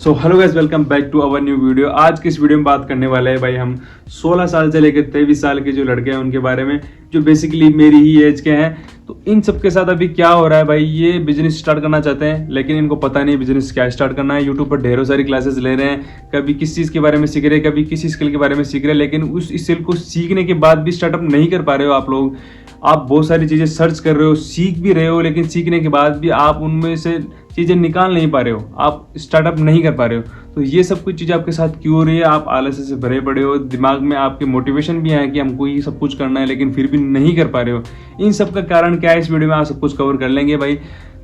So hello guys, welcome back to our new video. आज की इस वीडियो में बात करने वाले हैं भाई हम 16 साल से लेकर 23 साल के जो लड़के हैं उनके बारे में, जो बेसिकली मेरी ही एज के हैं। तो इन सब के साथ अभी क्या हो रहा है भाई, ये बिजनेस स्टार्ट करना चाहते हैं लेकिन इनको पता नहीं बिजनेस क्या स्टार्ट करना है। यूट्यूब पर ढेरों सारी क्लासेस ले रहे हैं, कभी किस चीज़ के बारे में सीख रहे हैं, कभी किसी स्किल के बारे में सीख रहे हैं, लेकिन उस स्किल को सीखने के बाद भी स्टार्टअप नहीं कर पा रहे हो आप लोग। आप बहुत सारी चीज़ें सर्च कर रहे हो, सीख भी रहे हो, लेकिन सीखने के बाद भी आप उनमें से चीज़ें निकाल नहीं पा रहे हो, आप स्टार्टअप नहीं कर पा रहे हो। तो ये सब कुछ चीज़ें आपके साथ क्यों हो रही है? आप आलस्य से भरे पड़े हो, दिमाग में आपके मोटिवेशन भी है कि हमको ये सब कुछ करना है लेकिन फिर भी नहीं कर पा रहे हो। इन सब का कारण क्या है, इस वीडियो में आप सब कुछ कवर कर लेंगे भाई।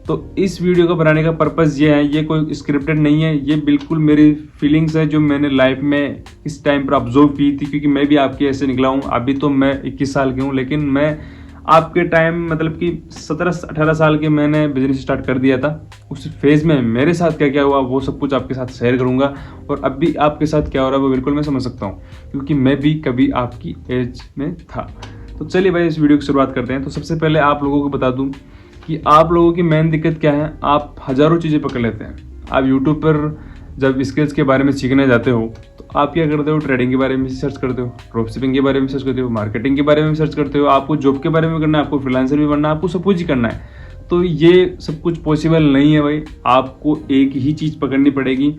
तो इस वीडियो को बनाने का पर्पज़ ये है, ये कोई स्क्रिप्टेड नहीं है, ये बिल्कुल मेरी फीलिंग्स है जो मैंने लाइफ में इस टाइम पर ऑब्जर्व की थी, क्योंकि मैं भी आपके ऐसे निकला हूँ। अभी तो मैं 21 साल की हूँ, लेकिन मैं आपके टाइम मतलब कि 17-18 साल के मैंने बिजनेस स्टार्ट कर दिया था। उस फेज़ में मेरे साथ क्या क्या हुआ वो सब कुछ आपके साथ शेयर करूंगा, और अब भी आपके साथ क्या हो रहा है वो बिल्कुल मैं समझ सकता हूँ, क्योंकि मैं भी कभी आपकी एज में था। तो चलिए भाई इस वीडियो की शुरुआत करते हैं। तो सबसे पहले आप लोगों को बता दूँ कि आप लोगों की मेन दिक्कत क्या है। आप हज़ारों चीज़ें पकड़ लेते हैं। आप यूट्यूब पर जब स्किल्स के बारे में सीखने जाते हो तो आप क्या करते हो, ट्रेडिंग के बारे में सर्च करते हो, ड्रॉप शिपिंग के बारे में सर्च करते हो, मार्केटिंग के बारे में सर्च करते हो। आपको जॉब के बारे में करना है, आपको फ्रीलांसर भी बनना है, आपको सब कुछ ही करना है। तो ये सब कुछ पॉसिबल नहीं है भाई। आपको एक ही चीज़ पकड़नी पड़ेगी।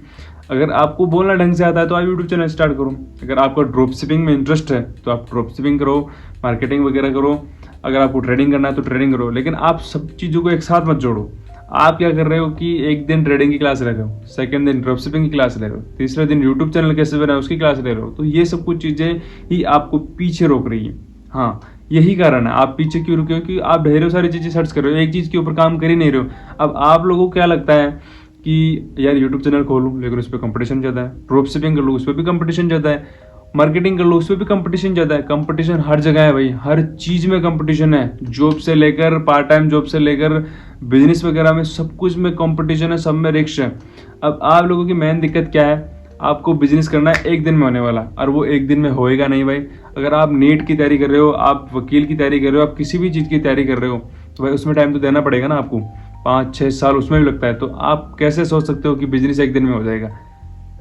अगर आपको बोलना ढंग से आता है तो आप यूट्यूब चैनल स्टार्ट करो। अगर आपको ड्रॉप शिपिंग में इंटरेस्ट है तो आप ड्रॉप शिपिंग करो, मार्केटिंग वगैरह करो। अगर आपको ट्रेडिंग करना है तो ट्रेडिंग करो, लेकिन आप सब चीज़ों को एक साथ मत जोड़ो। आप क्या कर रहे हो कि एक दिन ट्रेडिंग की क्लास ले रहे हो, सेकंड दिन ड्रॉप शिपिंग की क्लास ले रहे हो, तीसरे दिन यूट्यूब चैनल कैसे बनाए उसकी क्लास ले रहे हो। तो ये सब कुछ चीज़ें ही आपको पीछे रोक रही है। हाँ, यही कारण है आप पीछे क्यों रुके हो कि आप ढेरों सारी चीज़ें सर्च कर रहे हो, एक चीज़ के ऊपर काम कर ही नहीं रहे हो। अब आप लोगों को क्या लगता है कि यार यूट्यूब चैनल खोलूँ लेकिन उस पर कंपटीशन ज़्यादा है, ड्रॉप शिपिंग कर लूँ उस पर भी कंपटीशन ज़्यादा है, मार्केटिंग कर लो उस पर भी कंपटीशन ज़्यादा है। कंपटीशन हर जगह है भाई, हर चीज़ में कंपटीशन है। जॉब से लेकर पार्ट टाइम जॉब से लेकर बिजनेस वगैरह में सब कुछ में कंपटीशन है, सब में रिस्क है। अब आप लोगों की मेन दिक्कत क्या है, आपको बिजनेस करना है एक दिन में होने वाला, और वो एक दिन में होएगा नहीं भाई। अगर आप नीट की तैयारी कर रहे हो, आप वकील की तैयारी कर रहे हो, आप किसी भी चीज़ की तैयारी कर रहे हो, तो भाई उसमें टाइम तो देना पड़ेगा ना आपको। 5-6 साल उसमें भी लगता है। तो आप कैसे सोच सकते हो कि बिजनेस एक दिन में हो जाएगा?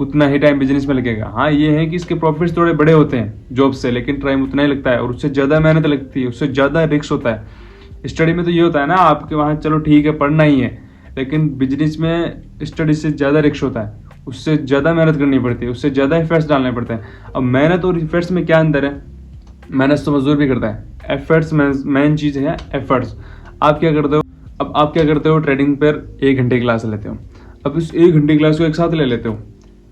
उतना ही टाइम बिजनेस में लगेगा। हाँ, ये है कि इसके प्रॉफिट्स थोड़े बड़े होते हैं जॉब से, लेकिन टाइम उतना ही लगता है और उससे ज़्यादा मेहनत लगती है, उससे ज़्यादा रिस्क होता है। स्टडी में तो ये होता है ना आपके वहाँ, चलो ठीक है पढ़ना ही है, लेकिन बिजनेस में स्टडी से ज़्यादा रिस्क होता है, उससे ज़्यादा मेहनत करनी पड़ती है, उससे ज़्यादा एफर्ट्स डालने पड़ते हैं। अब मेहनत और एफर्ट्स में क्या अंतर है? मेहनत तो मजदूर भी करता है, एफर्ट्स मेन चीज़ है एफर्ट्स। आप क्या करते हो, अब आप क्या करते हो, ट्रेडिंग पर 1 घंटे क्लास लेते हो। अब इस 1 घंटे क्लास को एक साथ ले लेते हो,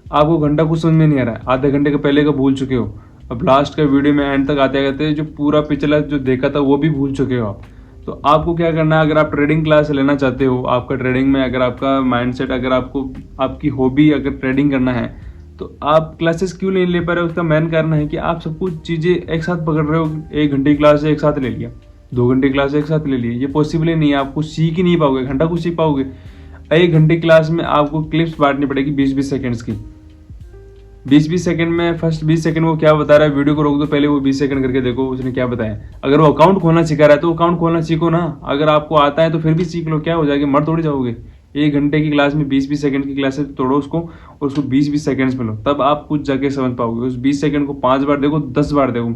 आपको घंटा कुछ समझ में नहीं आ रहा है, आधे घंटे के पहले का भूल चुके हो। अब लास्ट का वीडियो में एंड तक आते आते जो पूरा पिछला जो देखा था वो भी भूल चुके हो आप। तो आपको क्या करना है, अगर आप ट्रेडिंग क्लास लेना चाहते हो, आपका ट्रेडिंग में अगर आपका माइंडसेट, अगर आपको आपकी हॉबी अगर ट्रेडिंग करना है, तो आप क्लासेस क्यों नहीं ले पा रहे हो? उसका मेन कारण है कि आप सब कुछ चीज़ें एक साथ पकड़ रहे हो। 1 घंटे की क्लास एक साथ ले लिया, 2 घंटे की क्लास एक साथ ले लिया, ये पॉसिबल ही नहीं है। आपको सीख ही नहीं पाओगे, घंटा कुछ सीख पाओगे? 1 घंटे क्लास में आपको क्लिप्स बांटनी पड़ेगी 20-20 सेकेंड्स की। 20-20 सेकंड में फर्स्ट 20 सेकंड वो क्या बता रहा है, वीडियो को रोक दो, पहले वो 20 सेकंड करके देखो उसने क्या बताया। अगर वो अकाउंट खोलना सिखा रहा है तो अकाउंट खोलना सीखो ना। अगर आपको आता है तो फिर भी सीख लो, क्या हो जाएगा, मर थोड़ी जाओगे। 1 घंटे की क्लास में 20-20 सेकंड की क्लासेस तोड़ो उसको, और उसको 20-20 सेकंड्स में लो, तब आप कुछ जाके समझ पाओगे। उस 20 सेकंड को 5 बार देखो, 10 बार देखो।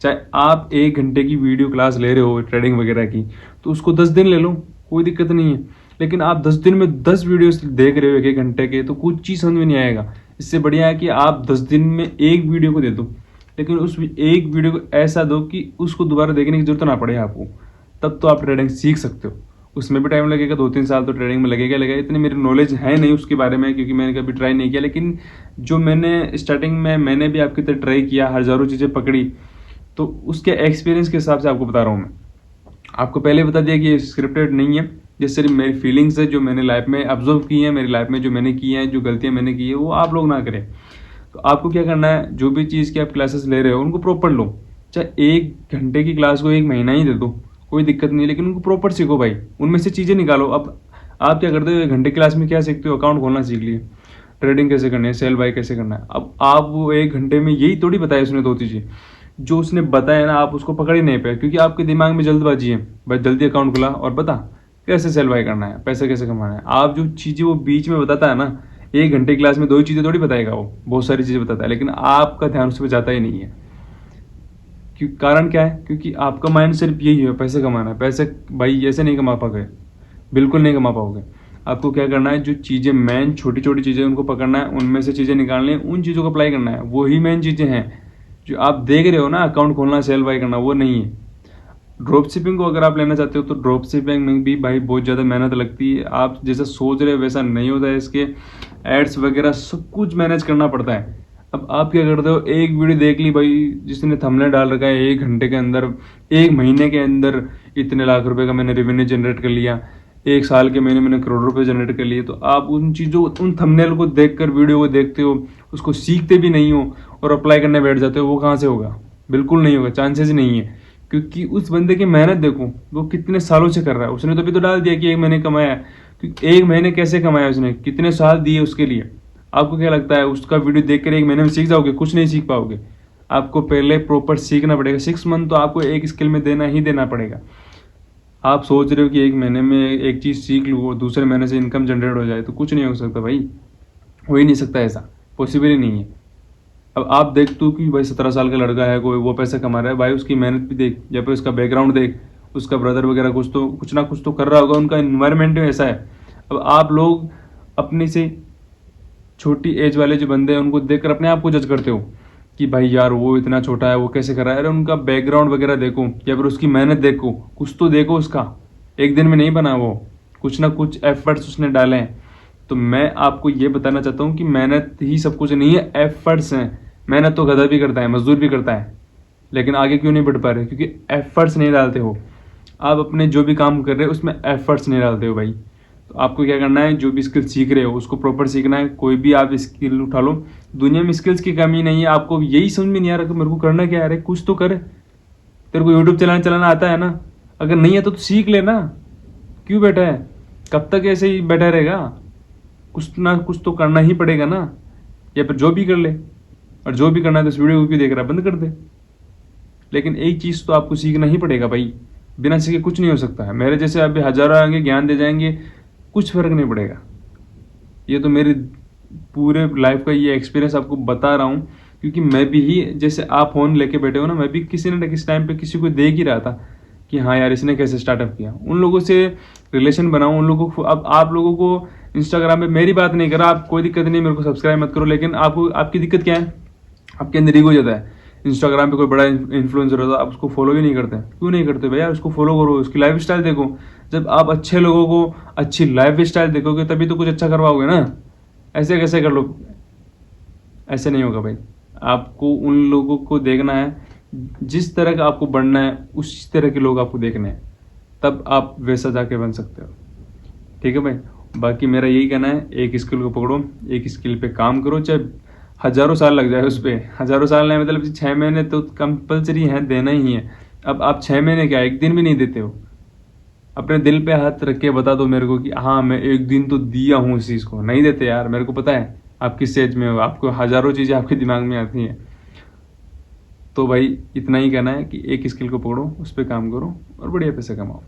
चाहे आप 1 घंटे की वीडियो क्लास ले रहे हो ट्रेडिंग वगैरह की, तो उसको 10 दिन ले लो, कोई दिक्कत नहीं है। लेकिन आप 10 दिन में 10 वीडियोस देख रहे हो 1-1 घंटे के, तो कुछ चीज़ समझ में नहीं आएगा। इससे बढ़िया है कि आप 10 दिन में एक वीडियो को दे दो, लेकिन उस एक वीडियो को ऐसा दो कि उसको दोबारा देखने की जरूरत ना पड़े आपको। तब तो आप ट्रेडिंग सीख सकते हो। उसमें भी टाइम लगेगा, 2-3 साल तो ट्रेडिंग में लगेगा। इतनी मेरी नॉलेज है नहीं उसके बारे में, क्योंकि मैंने कभी ट्राई नहीं किया। लेकिन जो मैंने स्टार्टिंग में मैंने भी आपकी तरह ट्राई किया, हज़ारों चीज़ें पकड़ी, तो उसके एक्सपीरियंस के हिसाब से आपको बता रहा हूँ मैं। आपको पहले बता दिया कि ये स्क्रिप्टेड नहीं है, ये सिर्फ मेरी फीलिंग्स है जो मैंने लाइफ में ऑब्जर्व की है, मेरी लाइफ में जो मैंने की है, जो गलतियां मैंने की है वो आप लोग ना करें। तो आपको क्या करना है, जो भी चीज़ की आप क्लासेस ले रहे हो उनको प्रॉपर लो। चाहे 1 घंटे की क्लास को 1 महीना ही दे दो, कोई दिक्कत नहीं है, लेकिन उनको प्रॉपर सीखो भाई, उनमें से चीज़ें निकालो। अब आप क्या करते हो, 1 घंटे क्लास में क्या सीखते हो, अकाउंट खोलना सीख लिए, ट्रेडिंग कैसे करनी है, सेल बाय कैसे करना है। अब आप वो 1 घंटे में यही थोड़ी बताया उसने 2 चीज़ें जो उसने बताया ना, आप उसको पकड़ ही नहीं पाए, क्योंकि आपके दिमाग में जल्दबाजी है। बस जल्दी अकाउंट खुला और बता कैसे सेल बाय करना है, पैसे कैसे कमाना है। आप जो चीज़ें वो बीच में बताता है ना, 1 घंटे क्लास में 2 ही चीज़ें थोड़ी बताएगा, वो बहुत सारी चीज़ें बताता है, लेकिन आपका ध्यान उस पर जाता ही नहीं है। क्यों? कारण क्या है? क्योंकि आपका माइंड सिर्फ यही है, पैसे कमाना है। पैसे भाई ऐसे नहीं कमा पाओगे, बिल्कुल नहीं कमा पाओगे। आपको क्या करना है, जो चीज़ें मेन छोटी छोटी चीज़ें उनको पकड़ना है, उनमें से चीज़ें निकालनी है, उन चीज़ों को अप्लाई करना है। वही मेन चीज़ें हैं जो आप देख रहे हो ना, अकाउंट खोलना, सेल बाय करना, वो नहीं है। ड्रॉप शिपिंग को अगर आप लेना चाहते हो तो ड्रॉप शिपिंग में भी भाई बहुत ज़्यादा मेहनत लगती है। आप जैसा सोच रहे हो वैसा नहीं होता है। इसके एड्स वगैरह सब कुछ मैनेज करना पड़ता है। अब आप क्या करते हो, एक वीडियो देख ली भाई, जिसने थंबनेल डाल रखा है, 1 घंटे के अंदर, 1 महीने के अंदर इतने लाख रुपए का मैंने रेवेन्यू जनरेट कर लिया, 1 साल के महीने मैंने करोड़ रुपए जनरेट कर लिए। तो आप उन चीज़ों, उन थंबनेल को देखकर वीडियो को देखते हो, उसको सीखते भी नहीं हो और अप्लाई करने बैठ जाते हो, वो कहाँ से होगा? बिल्कुल नहीं होगा, चांसेस नहीं है। क्योंकि उस बंदे की मेहनत देखो, वो कितने सालों से कर रहा है। उसने तो अभी तो डाल दिया कि 1 महीने कमाया है, क्योंकि 1 महीने कैसे कमाया उसने, कितने साल दिए उसके लिए। आपको क्या लगता है उसका वीडियो देखकर 1 महीने में सीख जाओगे? कुछ नहीं सीख पाओगे। आपको पहले प्रॉपर सीखना पड़ेगा। 6 मंथ तो आपको एक स्किल में देना ही देना पड़ेगा। आप सोच रहे हो कि 1 महीने में एक चीज़ सीख लूँ और दूसरे महीने से इनकम जनरेट हो जाए, तो कुछ नहीं हो सकता भाई, हो ही नहीं सकता, ऐसा पॉसिबल ही नहीं है। अब आप देखते हो कि भाई 17 साल का लड़का है कोई, वो पैसे कमा रहा है, भाई उसकी मेहनत भी देख, या फिर उसका बैकग्राउंड देख, उसका ब्रदर वगैरह कुछ ना कुछ तो कर रहा होगा, उनका इन्वायरमेंट ऐसा है। अब आप लोग अपनी से छोटी एज वाले जो बंदे हैं उनको देखकर अपने आप को जज करते हो कि भाई यार वो इतना छोटा है, वो कैसे कर रहा है। अरे उनका बैकग्राउंड वगैरह देखो, या फिर उसकी मेहनत देखो, कुछ तो देखो उसका। एक दिन में नहीं बना वो, कुछ ना कुछ एफर्ट्स उसने डाले हैं। तो मैं आपको ये बताना चाहता हूँ कि मेहनत ही सब कुछ नहीं है, एफर्ट्स हैं। मेहनत तो गधा भी करता है, मजदूर भी करता है, लेकिन आगे क्यों नहीं बढ़ पा रहे? क्योंकि एफर्ट्स नहीं डालते हो। आप अपने जो भी काम कर रहे हो उसमें एफर्ट्स नहीं डालते हो भाई। तो आपको क्या करना है, जो भी स्किल सीख रहे हो उसको प्रॉपर सीखना है। कोई भी आप स्किल उठा लो, दुनिया में स्किल्स की कमी नहीं है। आपको यही समझ में नहीं आ रहा कि मेरे को करना क्या है? अरे कुछ तो कर। तेरे को यूट्यूब चलाना आता है ना? अगर नहीं है तो सीख लेना। क्यों बैठा है? कब तक ऐसे ही बैठा रहेगा? कुछ ना कुछ तो करना ही पड़ेगा ना। या फिर जो भी कर ले, और जो भी करना है तो इस वीडियो को क्यों देख रहा है, बंद कर दे। लेकिन एक चीज़ तो आपको सीखना ही पड़ेगा भाई, बिना सीखे कुछ नहीं हो सकता है। मेरे जैसे अभी हजारों आएंगे, ज्ञान दे जाएंगे, कुछ फर्क नहीं पड़ेगा। ये तो मेरे पूरे लाइफ का ये एक्सपीरियंस आपको बता रहा हूँ, क्योंकि मैं भी ही, जैसे आप फोन लेके बैठे हो ना, मैं भी किसी न किसी टाइम पे किसी को देख ही रहा था कि हाँ यार इसने कैसे स्टार्टअप किया। उन लोगों से रिलेशन बनाऊँ, उन लोगों को। अब आप लोगों को इंस्टाग्राम पे मेरी बात नहीं कर रहा, आप कोई दिक्कत नहीं, मेरे को सब्सक्राइब मत करो, लेकिन आपको, आपकी दिक्कत क्या है? आपके अंदर ईगो ज़्यादा है। इंस्टाग्राम पे कोई बड़ा इन्फ्लुएंसर होता है, आप उसको फॉलो ही नहीं करते। क्यों नहीं करते भैया? उसको फॉलो करो, उसकी लाइफ स्टाइल देखो। जब आप अच्छे लोगों को अच्छी लाइफ स्टाइल देखोगे तभी तो कुछ अच्छा करवाओगे ना। ऐसे कैसे कर लो? ऐसे नहीं होगा भाई। आपको उन लोगों को देखना है, जिस तरह का आपको बनना है उस तरह के लोग आपको देखने हैं, तब आप वैसा जाके बन सकते हो। ठीक है भाई। बाकी मेरा यही कहना है, एक स्किल को पकड़ो, एक स्किल पे काम करो, चाहे हजारों साल लग जाए उस पर। हजारों साल नहीं, मतलब 6 महीने तो कंपलसरी है, देना ही है। अब आप 6 महीने क्या, 1 दिन भी नहीं देते हो? अपने दिल पे हाथ रख के बता दो मेरे को कि हाँ मैं 1 दिन तो दिया हूँ इस चीज़ को। नहीं देते यार, मेरे को पता है आप किस स्टेज में हो, आपको हजारों चीज़ें आपके दिमाग में आती हैं। तो भाई इतना ही कहना है कि एक स्किल को पकड़ो, उस पर काम करो और बढ़िया पैसे कमाओ।